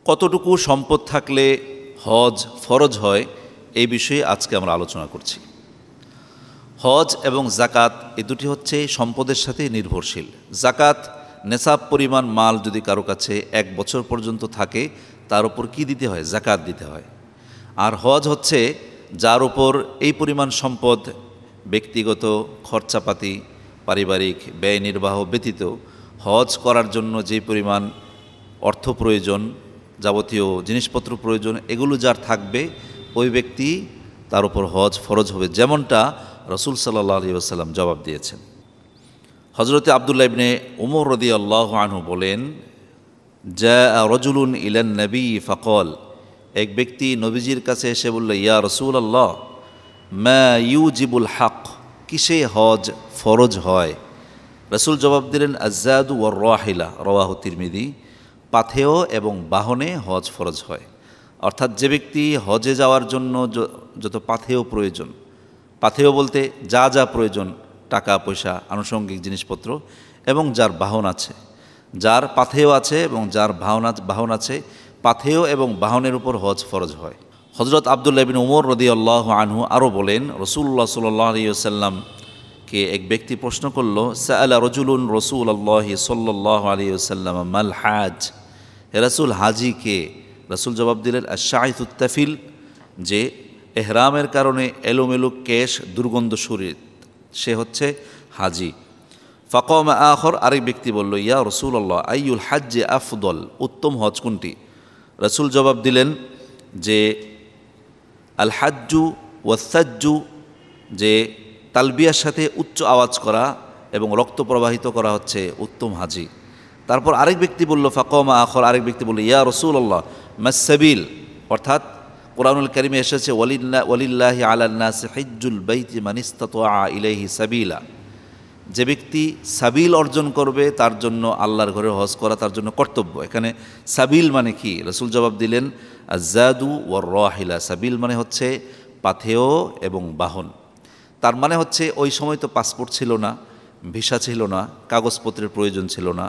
কতটুকু সম্পদ থাকলে হজ ফরজ হয় এই বিষয়ে আজকে আমরা আলোচনা করছি। হজ এবং জাকাত এই দুটি হচ্ছে সম্পদের সাথে নির্ভরশীল। জাকাত নেসাব পরিমাণ মাল যদি কারো কাছে 1 বছর পর্যন্ত থাকে তার উপর কি দিতে হয়? জাকাত দিতে হয়। আর হজ হচ্ছে যার উপর এই পরিমাণ সম্পদ ব্যক্তিগত খরচাপাতি পারিবারিক ব্যয় নির্বাহ ব্যতীত হজ করার জন্য যে পরিমাণ অর্থ প্রয়োজন, যাবতীয় জিনিসপত্র প্রয়োজন, এগুলো যার থাকবে ওই ব্যক্তি তার উপর হজ ফরজ হবে, যেমনটা রাসূল সাল্লাল্লাহু আলাইহি ওয়াসাল্লাম জবাব দিয়েছেন। হযরতে আব্দুল্লাহ ইবনে উমর রাদিয়াল্লাহু আনহু বলেন, জাআ রাজুলুন ইলান নবী ফাকাল, এক ব্যক্তি নবীজির কাছে এসে বলল, ইয়া রাসূলুল্লাহ মা ইউজিবুল হক, কিসে হজ ফরজ হয়? রাসূল জবাব দিলেন, আয-যাদু ওয়ার রাহিলা, রাওয়াহু তিরমিজি, পাথেয় এবং বাহনে হজ ফরজ হয়। অর্থাৎ যে ব্যক্তি হজে যাওয়ার জন্য যত পাথেয় প্রয়োজন, পাথেয় বলতে যা যা প্রয়োজন, টাকা পয়সা আনুষঙ্গিক জিনিসপত্র, এবং যার বাহন আছে, যার পাথেয় আছে এবং যার বাহন আছে, পাথেয় এবং বাহনের উপর হজ ফরজ হয়। হযরত আব্দুল্লাহ ইবনে উমর রাদিয়াল্লাহু আনহু আরও বলেন, রাসূলুল্লাহ সাল্লাল্লাহু আলাইহি ওয়াসাল্লামকে এক ব্যক্তি প্রশ্ন করল, সাআলা রাজুলুন রাসূলুল্লাহি সাল্লাল্লাহু আলাইহি ওয়াসাল্লাম মাল হাজ, হে রাসূল হাজি কে? রাসূল জবাব দিলেন, আশ-শাইথুত তাফিল, যে এহরামের কারণে এলোমেলো কেশ দুর্গন্ধ শরীর, সে হচ্ছে হাজি। ফাকামা আখর, আরেক ব্যক্তি বলল, ইয়া রাসূলুল্লাহ আইয়ুল হাজ্জি আফদল, উত্তম হজ কোনটি? রাসূল জবাব দিলেন যে আল হাজ্জু ওয়াসাজ্জু, যে তালবিয়ার সাথে উচ্চ আওয়াজ করা এবং রক্ত প্রবাহিত করা হচ্ছে উত্তম হাজি। তারপর আরেক ব্যক্তি বলল, ফাকামা আখর, আরেক ব্যক্তি বলল, ইয়া রাসূলুল্লাহ মাস-সাবিল, অর্থাৎ কোরআনুল কারিমে এসেছে ওয়ালিল্লাহি আলান নাস হিজ্জুল বাইতি মান ইসতাতা ইলাইহি সাবিলা, যে ব্যক্তি সাবিল অর্জন করবে তার জন্য আল্লাহর ঘরে হজ করা তার জন্য কর্তব্য। এখানে সাবিল মানে কি? রাসূল জবাব দিলেন, আয-যাদু ওয়ার রাহিলা, সাবিল মানে হচ্ছে পাথেয় এবং বাহন। তার মানে হচ্ছে ওই সময় তো পাসপোর্ট ছিল না, ভিসা ছিল না, কাগজপত্রের প্রয়োজন ছিল না।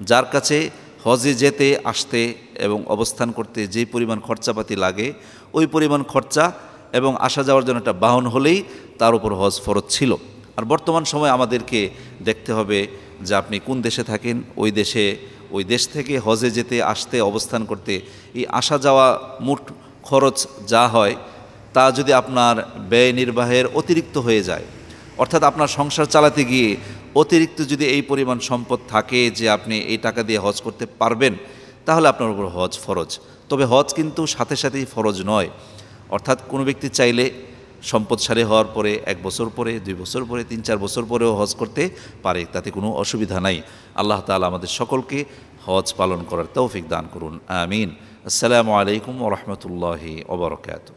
যার কাছে হজে যেতে আসতে এবং অবস্থান করতে যে পরিমাণ খরচাপাতি লাগে, ওই পরিমাণ খরচা এবং আসা যাওয়ার জন্য একটা বাহন হলেই তার উপর হজ ফরজ ছিল। আর বর্তমান সময় আমাদেরকে দেখতে হবে যে আপনি কোন দেশে থাকেন, ওই দেশ থেকে হজে যেতে আসতে অবস্থান করতে এই আসা যাওয়া মোট খরচ যা হয় তা যদি আপনার ব্যয় নির্বাহের অতিরিক্ত হয়ে যায়, অর্থাৎ আপনার সংসার চালাতে গিয়ে অতিরিক্ত যদি এই পরিমাণ সম্পদ থাকে যে আপনি এই টাকা দিয়ে হজ করতে পারবেন, তাহলে আপনার উপর হজ ফরজ। তবে হজ কিন্তু সাথে সাথেই ফরজ নয়, অর্থাৎ কোনো ব্যক্তি চাইলে সম্পদশালী হওয়ার পরে 1 বছর পরে, 2 বছর পরে, 3-4 বছর পরেও হজ করতে পারে, তাতে কোনো অসুবিধা নাই। আল্লাহ তাআলা আমাদের সকলকে হজ পালন করার তৌফিক দান করুন, আমিন। আসসালামু আলাইকুম ওয়া রাহমাতুল্লাহি ওয়া বারাকাতুহু।